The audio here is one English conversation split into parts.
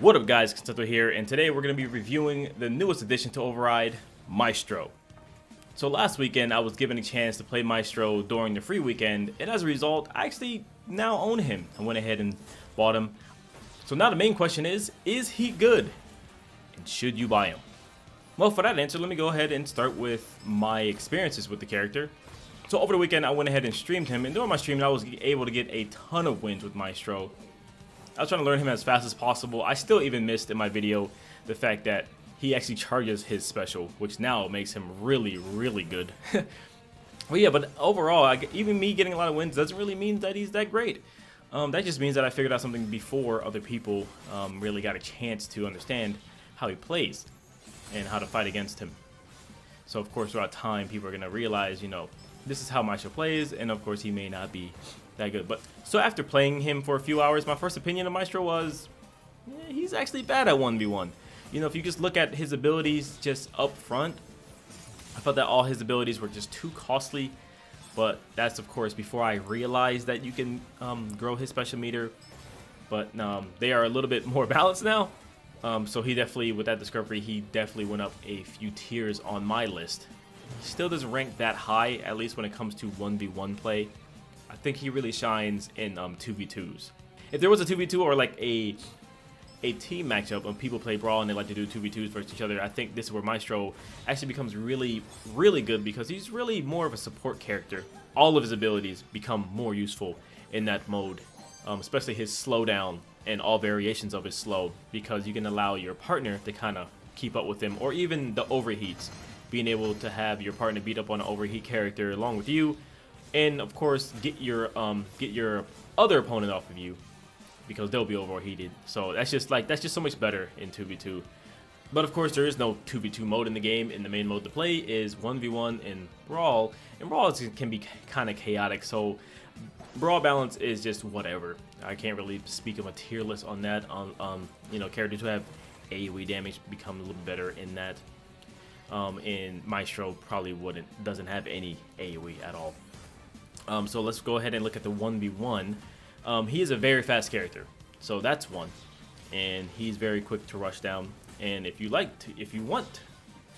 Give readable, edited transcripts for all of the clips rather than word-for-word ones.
What up guys, Concepto here, and today we're going to be reviewing the newest addition to Override, Maestro. So last weekend I was given a chance to play Maestro during the free weekend, and as a result I actually now own him. I went ahead and bought him. So now the main question is he good? And should you buy him? Well, for that answer, let me go ahead and start with my experiences with the character. So over the weekend I went ahead and streamed him, and during my stream I was able to get a ton of wins with Maestro. I was trying to learn him as fast as possible. I still even missed in my video the fact that he actually charges his special, which now makes him really, really good. Well, yeah, but overall, even me getting a lot of wins doesn't really mean that he's that great. That just means that I figured out something before other people really got a chance to understand how he plays and how to fight against him. So, of course, throughout time, people are going to realize, you know, this is how Maestro plays, and of course, he may not be that good. But so after playing him for a few hours, my first opinion of Maestro was, he's actually bad at 1v1. You know, if you just look at his abilities just up front, I felt that all his abilities were just too costly. But that's, of course, before I realized that you can grow his special meter. But they are a little bit more balanced now. So he definitely, with that discovery, he definitely went up a few tiers on my list. He still doesn't rank that high, at least when it comes to 1v1 play. I think he really shines in 2v2s. If there was a 2v2 or like a team matchup when people play Brawl and they like to do 2v2s versus each other, I think this is where Maestro actually becomes really, really good because he's really more of a support character. All of his abilities become more useful in that mode, especially his slowdown and all variations of his slow, because you can allow your partner to kind of keep up with him, or even the overheats, being able to have your partner beat up on an overheat character along with you. And of course, get your other opponent off of you because they'll be overheated. So that's just so much better in 2v2. But of course, there is no 2v2 mode in the game. And the main mode to play is 1v1 in Brawl. And Brawl can be kind of chaotic. So Brawl balance is just whatever. I can't really speak of a tier list on that. You know, characters who have AoE damage become a little better in that. And Maestro probably doesn't have any AoE at all. So let's go ahead and look at the 1v1. He is a very fast character, so that's one, and he's very quick to rush down. And if you want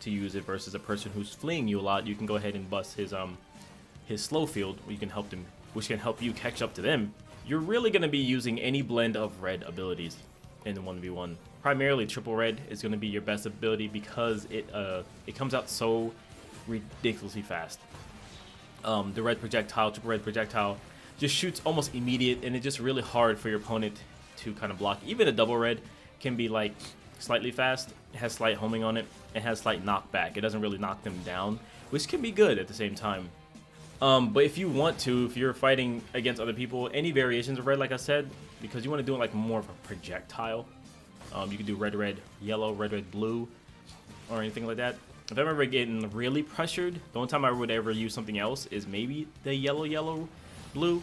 to use it versus a person who's fleeing you a lot, you can go ahead and bust his slow field, which can help you catch up to them. You're really going to be using any blend of red abilities in the 1v1. Primarily, triple red is going to be your best ability because it comes out so ridiculously fast. The red projectile, triple red projectile, just shoots almost immediate, and it's just really hard for your opponent to kind of block. Even a double red can be like slightly fast. It has slight homing on it. It has slight knockback. It doesn't really knock them down, which can be good at the same time. But if you want to, if you're fighting against other people, any variations of red, like I said, because you want to do it like more of a projectile, you can do red, red, yellow, red, red, blue, or anything like that. If I'm ever getting really pressured, the only time I would ever use something else is maybe the yellow, yellow, blue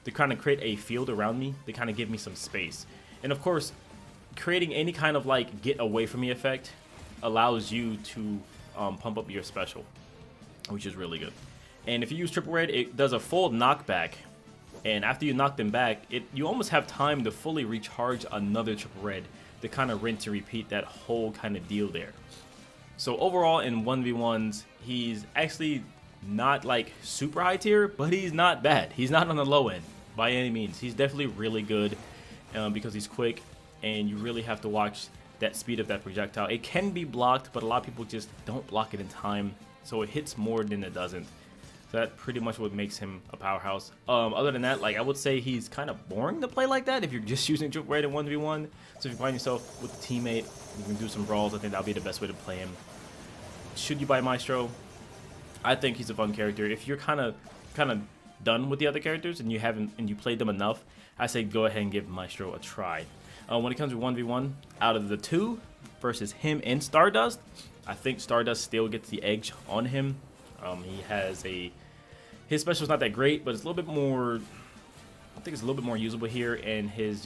to kind of create a field around me to kind of give me some space. And of course, creating any kind of like get away from me effect allows you to pump up your special, which is really good. And if you use triple red, it does a full knockback. And after you knock them back, you almost have time to fully recharge another triple red to kind of rinse and repeat that whole kind of deal there. So overall in 1v1s, he's actually not like super high tier, but he's not bad. He's not on the low end by any means. He's definitely really good because he's quick, and you really have to watch that speed of that projectile. It can be blocked, but a lot of people just don't block it in time, so it hits more than it doesn't. So that pretty much what makes him a powerhouse. Other than that, like I would say he's kind of boring to play like that if you're just using triple red in 1v1. So if you find yourself with a teammate, you can do some brawls. I think that'll be the best way to play him. Should you buy Maestro? I think he's a fun character. If you're kind of done with the other characters and you played them enough, I say go ahead and give Maestro a try. When it comes to 1v1, out of the two versus him and Stardust, I think Stardust still gets the edge on him. He has his special's not that great, but it's a little bit more. I think it's a little bit more usable here, and his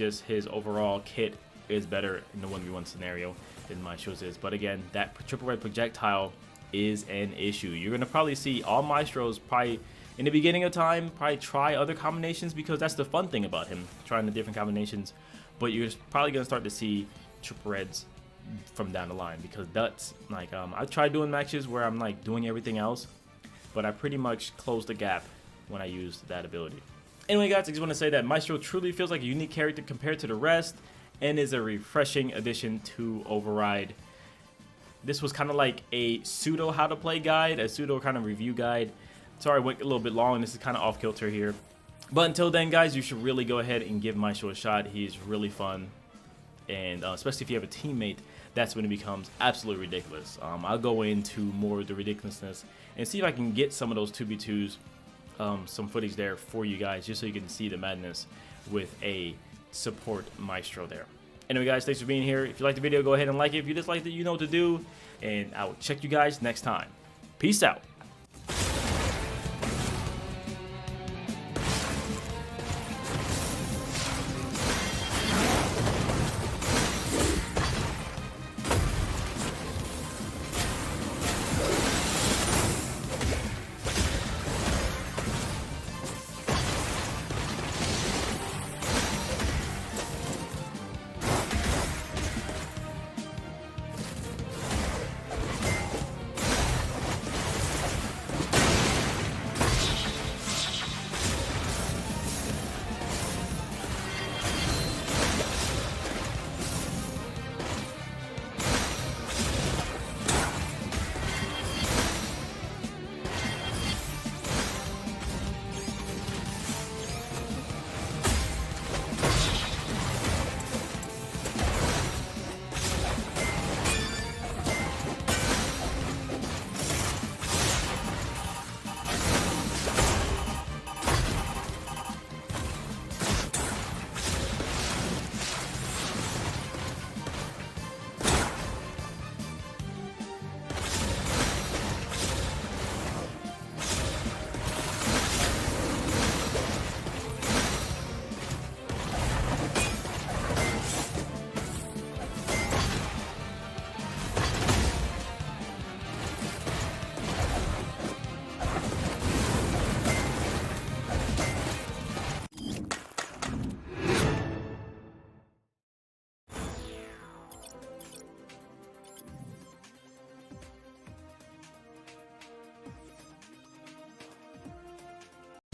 overall kit is better in the 1v1 scenario than Maestro's is. But again, that triple red projectile is an issue. You're going to probably see all Maestros probably in the beginning of time probably try other combinations because that's the fun thing about him, trying the different combinations. But you're probably going to start to see triple reds from down the line, because that's like I tried doing matches where I'm like doing everything else, but I pretty much closed the gap when I used that ability. Anyway guys, I just want to say that Maestro truly feels like a unique character compared to the rest and is a refreshing addition to Override. This was kind of like a pseudo how to play guide, a pseudo kind of review guide. Sorry I went a little bit long, this is kind of off kilter here. But until then guys, you should really go ahead and give Maestro a shot. He's really fun, and especially if you have a teammate, that's when it becomes absolutely ridiculous. I'll go into more of the ridiculousness and see if I can get some of those 2v2s, some footage there for you guys, just so you can see the madness with a support Maestro there. Anyway guys, thanks for being here. If you liked the video, go ahead and like it. If you disliked it, you know what to do, and I will check you guys next time. Peace out.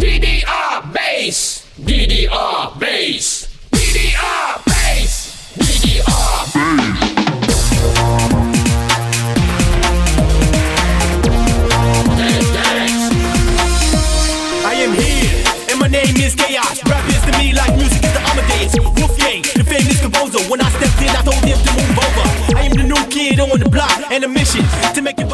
DDR base, DDR base, DDR base. I am here, and my name is Chaos. Rap is to me like music is the Amadeus. Wolfgang, the famous composer. When I stepped in, I told him to move over. I am the new kid on the block, and a mission to make it